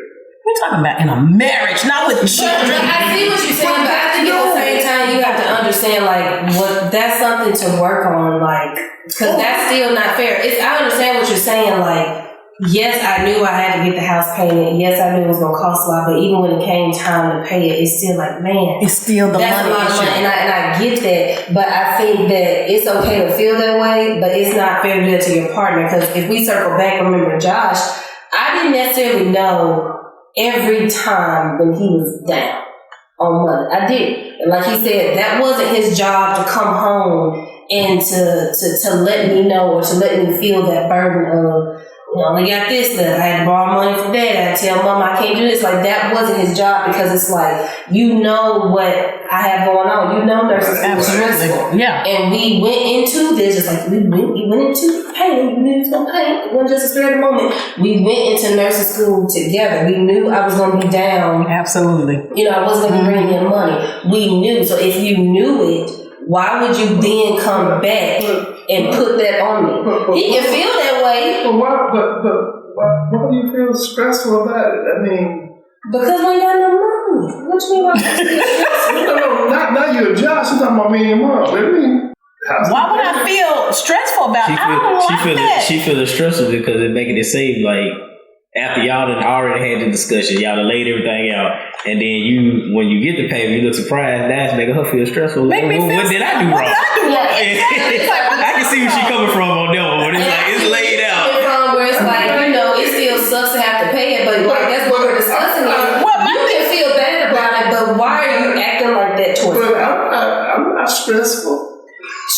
We're talking about in a marriage, not with children. I see what you're saying, but I think at the same time you have to understand, like, what that's something to work on, like, because that's still not fair. I understand what you're saying, like, yes, I knew I had to get the house painted. Yes, I knew it was going to cost a lot, but even when it came time to pay it, it's still like, man, it's still that's money a lot of money. And I get that, but I think that it's okay to feel that way, but it's not fair to do that to your partner, because if we circle back, remember Josh, I didn't necessarily know every time when he was down on money. I did. And like he said, that wasn't his job to come home and to let me know or to let me feel that burden of, I only got this left. I had to borrow money from dad. I tell mom I can't do this. Like, that wasn't his job, because it's like, you know what I have going on. You know nurses are stressful. Yeah. And we went into this just like we went into pain. We knew it was going to pain. It wasn't just a spare moment. We went into nursing school together. We knew I was going to be down. Absolutely. I wasn't going to bring in money. We knew. So if you knew it, why would you then come back and put that on me? He can feel that way. But why do you feel stressful about it? I mean, because we got no money. What you mean by that? not you, Josh. You're talking about me and mom. What do you mean? Why would I feel stressful about it? I don't like that. She feels stressful because it's making it seem like after y'all done already had the discussion, y'all done laid everything out, and then when you get the payment, you look surprised. That's making her feel stressful. What did I do wrong? I can see where she coming from on that one. It's like it's laid out. Where it's like, it still sucks to have to pay it, but like that's what we're discussing. You can feel bad about it, but why are you acting like that towards her? I'm not stressful.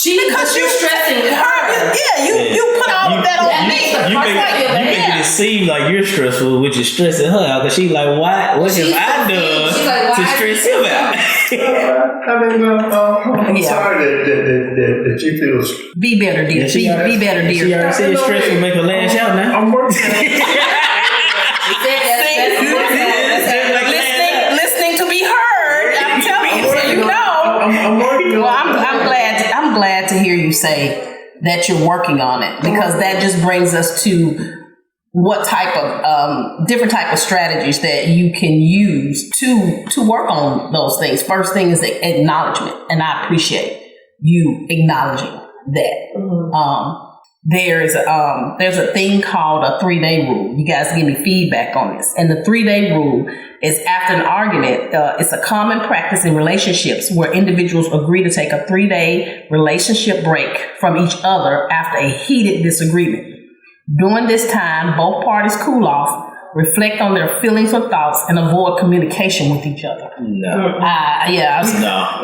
Because you're stressing her. Yeah, you put all of that on me. You making it seem like you're stressful, which is stressing her out. Because she's like, what have I done to stress him out? I'm sorry that you feel. Be better, dear. Be better, dear. She already said stressful make her lash out now. I'm working. Listening to be heard. I'm telling you, so you know. I'm working. Well, I'm glad to hear you say that you're working on it, because that just brings us to what type of different type of strategies that you can use to work on those things. First thing is the acknowledgement, and I appreciate you acknowledging that. Mm-hmm. There's a thing called a 3-day rule. You guys give me feedback on this. And the 3-day rule is after an argument, it's a common practice in relationships where individuals agree to take a 3-day relationship break from each other after a heated disagreement. During this time, both parties cool off, reflect on their feelings or thoughts, and avoid communication with each other. No. No.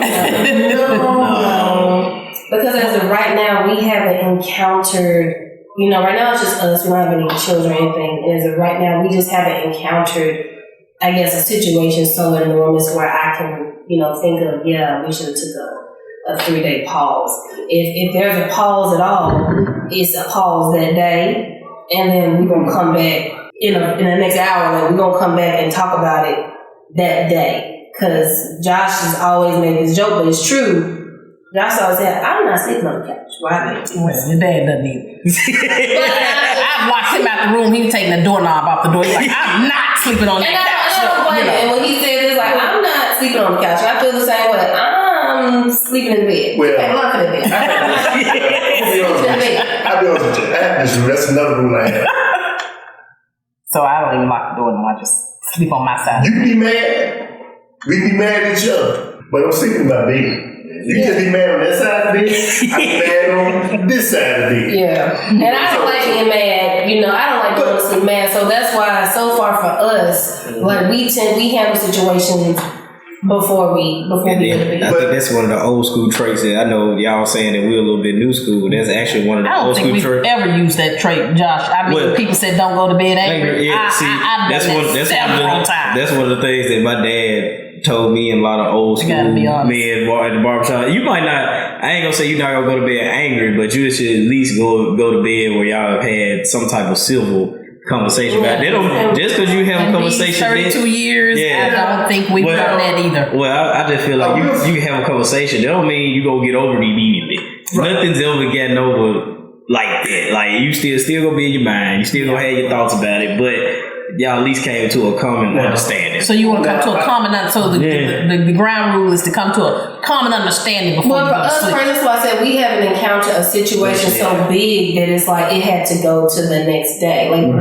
Because as of right now, we haven't encountered, right now it's just us. We don't have any children or anything. And as of right now, we just haven't encountered, I guess, a situation so enormous where I can, think of, we should have took a 3-day pause. If there's a pause at all, it's a pause that day, and then we're going to come back in the next hour. We're going to come back and talk about it that day. Because Josh has always made this joke, but it's true. Josh always said, I'm not sleeping on the couch. Why? Well, your dad doesn't either. I've locked him out the room. He was taking the doorknob off the door. He's like, I'm not sleeping on the couch. And when he said this, like, I'm not sleeping on the couch. I feel the same way. I'm sleeping in the bed. Well, I'm not in the bed. I'll be honest with you. That's another rule I have. So I don't even lock the door anymore. I just sleep on my side. You can be mad. We be mad at each other. But I'm sleeping in my bed. You can be mad on that side of the bed. I be mad on this side of the bed. Yeah. And I don't like being mad. I don't like going to sleep mad. So that's why so far for us, like we handle situations before we go to bed. I think that's one of the old school traits that I know y'all saying that we're a little bit new school. That's actually one of the old school traits. I don't think we've ever used that trait, Josh. I mean, people said don't go to bed angry. I've done that several times. That's one of the things that my dad told me and a lot of old school men at the barbershop. You might not, I ain't gonna say you're not gonna go to bed angry, but you should at least go to bed where y'all have had some type of civil conversation about it. Just because you have a conversation 32 years, I don't think we've done that either. Well, I just feel like you have a conversation. That don't mean you go get over it immediately. Right. Nothing's ever getting over like that. Like you still gonna be in your mind. You still gonna have your thoughts about it, but y'all at least came to a common understanding. So you want to come to a common understanding. So the ground rule is to come to a common understanding before you go to sleep. That's why I said we haven't encountered a situation so big that it's like it had to go to the next day. Like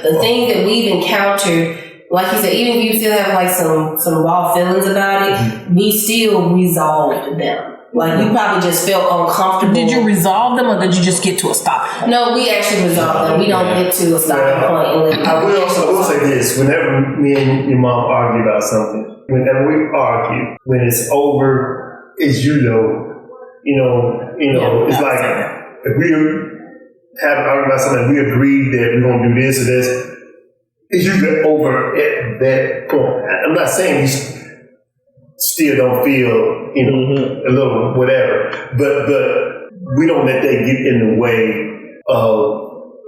the things that we've encountered, like you said, even if you still have like some raw feelings about it, we still resolved them. Like you probably just felt uncomfortable. Did you resolve them, or did you just get to a stop point? No, we actually resolved them. We don't get to a stopping point. I will say this: whenever me and your mom argue about something, whenever we argue, when it's over, it's it's like if we have an argument about something, we agree that we're gonna do this or this. It's usually over at that point. I'm not saying you still don't feel, a little whatever, but we don't let that get in the way of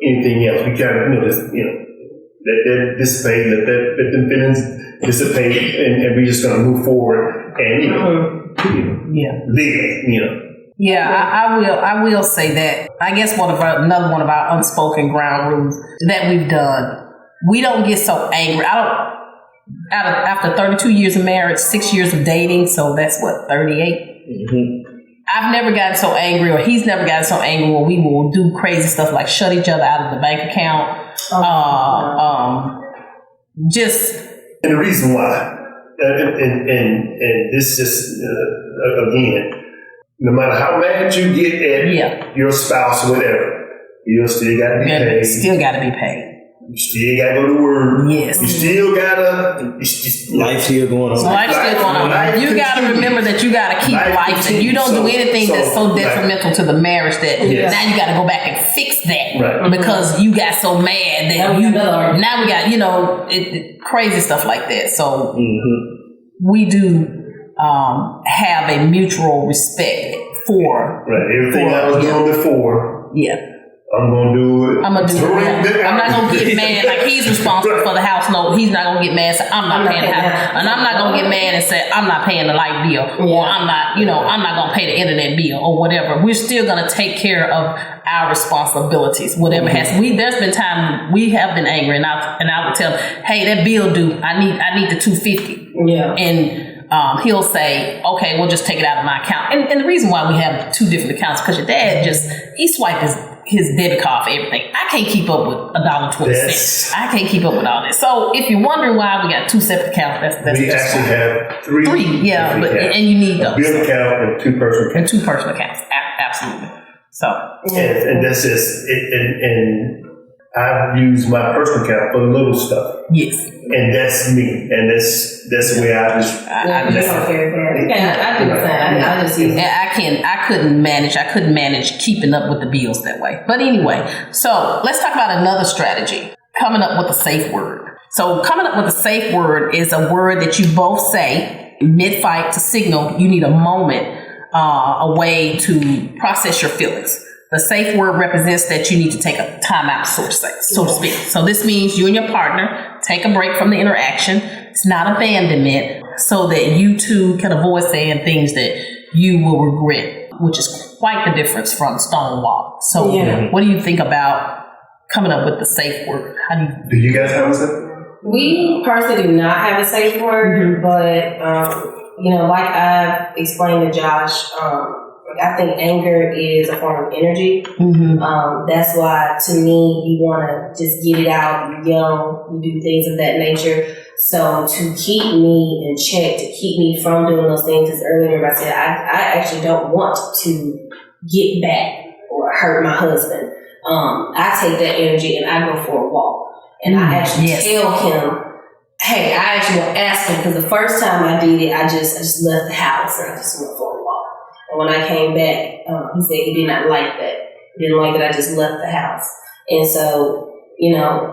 anything else. We kind of, just, let that dissipate, let them feelings dissipate, and we're just going to move forward and, live, Yeah, I will say that. I guess another one of our unspoken ground rules that we've done. We don't get so angry. After 32 years of marriage, 6 years of dating, so that's 38. Mm-hmm. I've never gotten so angry, or he's never gotten so angry, where we will do crazy stuff like shut each other out of the bank account. just. And the reason why, and this just, again, no matter how mad you get at your spouse or whatever, you still got to be paid. Still got to be paid. You still got to go to work. Yes. You still got to... Life still going on. Life still going on. You got to remember that you got to keep life. And you don't do anything that's so detrimental to the marriage that now you got to go back and fix that because you got so mad that now we got, crazy stuff like that. So we do have a mutual respect for... Right. Everything I was doing before. Yeah. I'm gonna do it. I'm gonna do it. I'm not gonna get mad like he's responsible for the house note. He's not gonna get mad and say I'm not paying the house, and I'm not gonna get mad and say I'm not paying the light bill, or I'm not gonna pay the internet bill or whatever. We're still gonna take care of our responsibilities, whatever has. There's been time we have been angry, and I would tell him, hey, that bill due. I need the $250. Yeah, and he'll say, okay, we'll just take it out of my account. And the reason why we have two different accounts because your dad he swiped his debit card for everything. I can't keep up with $1.20. I can't keep up with all this. So if you're wondering why we got two separate accounts, that's we actually have three. And you need those. Bill account and two personal accounts. And two personal accounts, absolutely. So and that's just and I use my personal account for little stuff. Yes. And that's me. And that's the way I just... I do the same. I just use it. I couldn't manage keeping up with the bills that way. But anyway, so let's talk about another strategy. Coming up with a safe word. So coming up with a safe word is a word that you both say mid-fight to signal you need a moment, a way to process your feelings. The safe word represents that you need to take a time out, so to speak. So this means you and your partner take a break from the interaction. It's not abandonment, so that you two can avoid saying things that you will regret, which is quite the difference from stonewall. So what do you think about coming up with the safe word? Do you guys have a safe word? We personally do not have a safe word, but like I've explained to Josh, I think anger is a form of energy. That's why, to me, you want to just get it out. You yell, you do things of that nature. So to keep me in check, to keep me from doing those things, as earlier I said, I actually don't want to get back or hurt my husband. I take that energy and I go for a walk. And I actually tell him, hey, I actually will ask him, because the first time I did it, I just left the house and I just went for a walk. And when I came back, he said he did not like that. He didn't like that I just left the house. And so,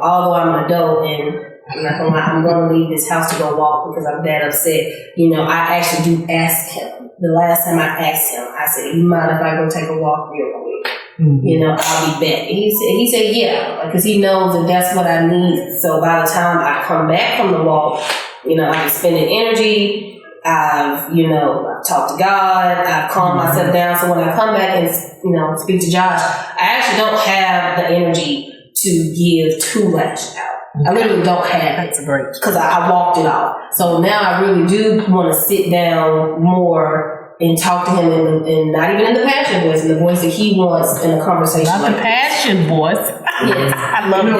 although I'm an adult and I'm going to leave this house to go walk because I'm that upset, I actually do ask him. The last time I asked him, I said, you mind if I go take a walk real quick? I'll be back. And he said, yeah, because he knows that that's what I need. So by the time I come back from the walk, I'm spending energy. I've talked to God. I've calmed myself down. So when I come back and, speak to Josh, I actually don't have the energy to give too much out. I literally don't have it. Because I walked it off. So now I really do want to sit down more and talk to him and not even in the passion voice, in the voice that he wants in a conversation. Not the passion voice. Yes. I love it.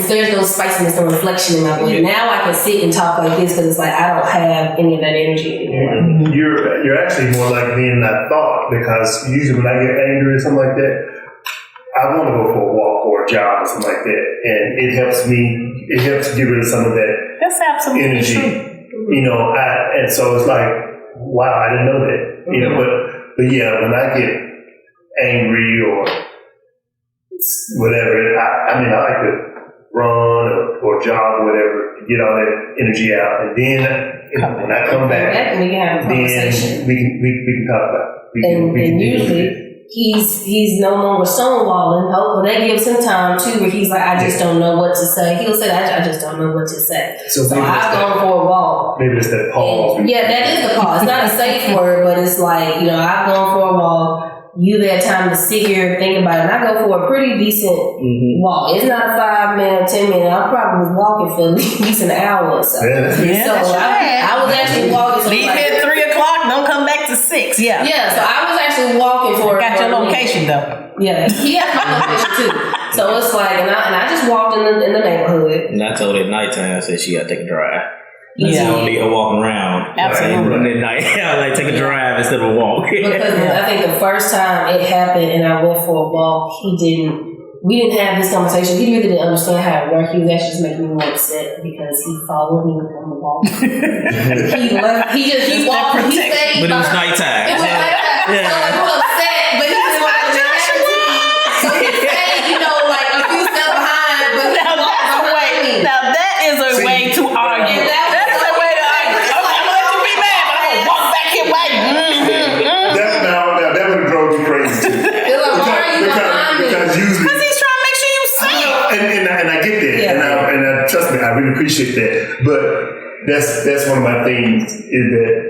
There's no spiciness, no reflection in my voice. Now I can sit and talk like this because it's like I don't have any of that energy anymore. You're actually more like me than I thought, because usually when I get angry or something like that, I want to go for a walk or a jog or something like that, and it helps get rid of some of that. That's absolutely energy. True. And so it's like, wow, I didn't know that. But when I get angry or whatever, I like to run or jog or whatever to get all that energy out, and then when I come back, we can have a conversation. Then we can talk about it. And usually he's no longer stonewalling. But that gives him time too, where he's like, I just don't know what to say. He'll say, I just don't know what to say. So I've gone for a walk. Maybe it's that pause. That is the pause. It's not a safe word, but it's like, I've gone for a walk. You've had time to sit here and think about it. And I go for a pretty decent walk. It's not 5 minutes, 10 minutes. I probably was walking for at least an hour or so. I was actually walking. Leave at 3 o'clock, don't come back to 6. Yeah. Yeah, so I was actually actually walking for. Got your location though. Yeah, he has my location too. So it's like, and I just walked in the neighborhood. And I told her at nighttime, I said she got to take a drive. Yeah. I don't need her walking around. Absolutely. Running at night. I like take a drive instead of a walk. Because I think the first time it happened and I went for a walk, we didn't have this conversation. He really didn't understand how it worked. He was actually just making me more upset because he followed me on the walk. he walked. He stayed. But it was nighttime. It was nighttime. Yeah. So I was upset, but he didn't want to happen to me. So he stayed, like a few steps behind, but he walked behind me. Now that is a way to argue. That is a way to argue. I'm going to be mad, but I'm going to walk back here right. That would have drove you crazy too. Because usually. He's trying to make sure you safe. And I get that, Yeah. and I trust me, I really appreciate that. But that's one of my things is that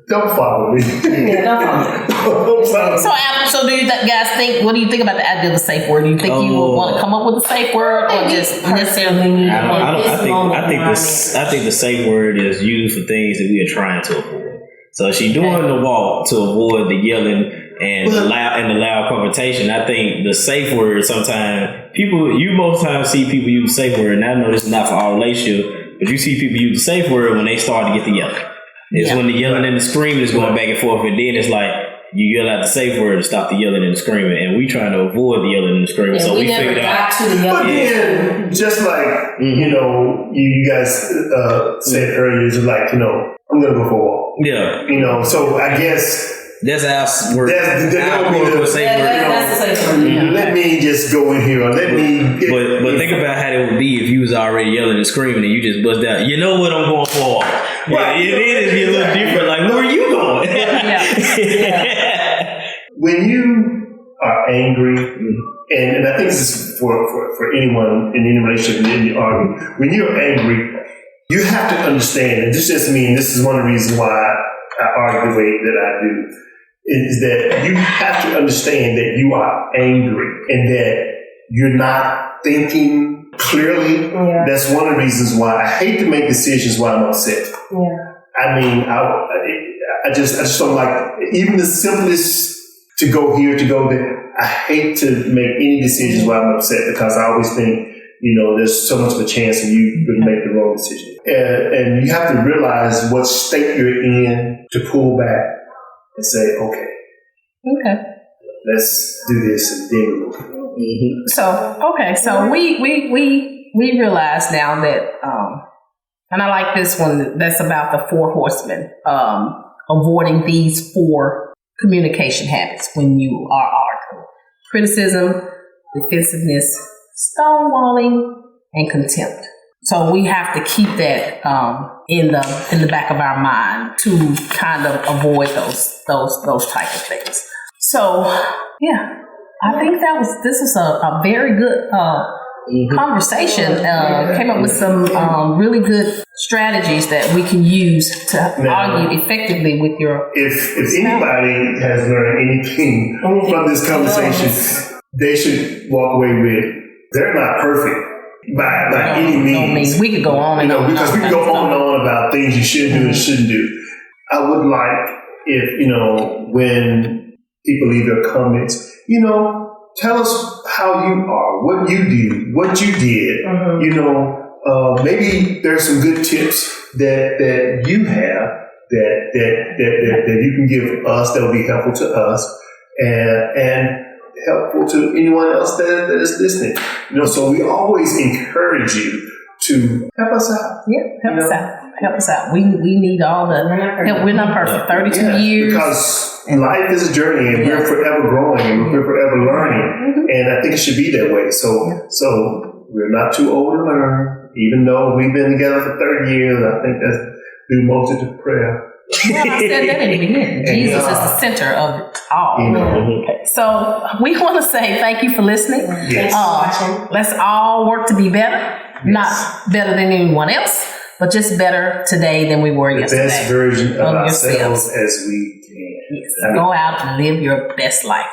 don't follow me. Yeah, don't follow me. So do you guys think? What do you think about the idea of a safe word? Do you think you would want to come up with a safe word, or just necessarily? I think the safe word is used for things that we are trying to avoid. So she's doing the walk to avoid the yelling and the loud confrontation. I think the safe word sometimes you most times see people use the safe word, and I know this is not for our relationship, but you see people use the safe word when they start to get the yelling. It's when the yelling and the screaming is going back and forth, and then it's like you yell out the safe word to stop the yelling and the screaming, and we trying to avoid the yelling and the screaming. And so we never figured got out. to the yelling. But then, just like you guys said earlier, just like I'm gonna go for a walk. Yeah. So I guess that's our word. That's the safe word. Let me just go in here, or let me. But think about how it would be if you was already yelling and screaming and you just bust out. You know what I'm going for? Right. It is be a little different. Like, where are you going? When you are angry, and I think this is for anyone in any relationship, in any argument, when you're angry, you have to understand, and this just means this is one of the reasons why I argue the way that I do, is that you have to understand that you are angry and that you're not thinking clearly. Yeah. That's one of the reasons why I hate to make decisions while I'm upset. Yeah. I mean, I just don't like even the simplest to go here, to go there. I hate to make any decisions while I'm upset because I always think, there's so much of a chance that you could make the wrong decision. And you have to realize what state you're in to pull back and say, okay, let's do this and then we'll go. So we realize now that, and I like this one. That's about the 4 horsemen, avoiding these 4 communication habits when you are arguing: criticism, defensiveness, stonewalling, and contempt. So we have to keep that in the back of our mind to kind of avoid those type of things. So I think this was a very good conversation. Came up with some really good strategies that we can use to argue effectively with your. If anybody has learned anything from this conversation, they should walk away with they're not perfect by any means. We could go on and on. Because we can go on and on about things you should do and shouldn't do. I would like if, when people leave their comments, tell us how you are, what you do, what you did. Maybe there's some good tips that you have that you can give us that will be helpful to us and helpful to anyone else that is listening. So we always encourage you to help us out. Yeah, help us out. We need all the help. We're not perfect. 32 years. Because life is a journey, and we're forever growing, and we're forever learning. And I think it should be that way. So we're not too old to learn, even though we've been together for 30 years. I think that's due mostly to prayer. Yeah, I said that in the beginning. Jesus is the center of it all. Okay. So we want to say thank you for listening. Yes. Let's all work to be better. Not better than anyone else, but just better today than we were yesterday. The best version of ourselves as we can. Yes. Go out and live your best life.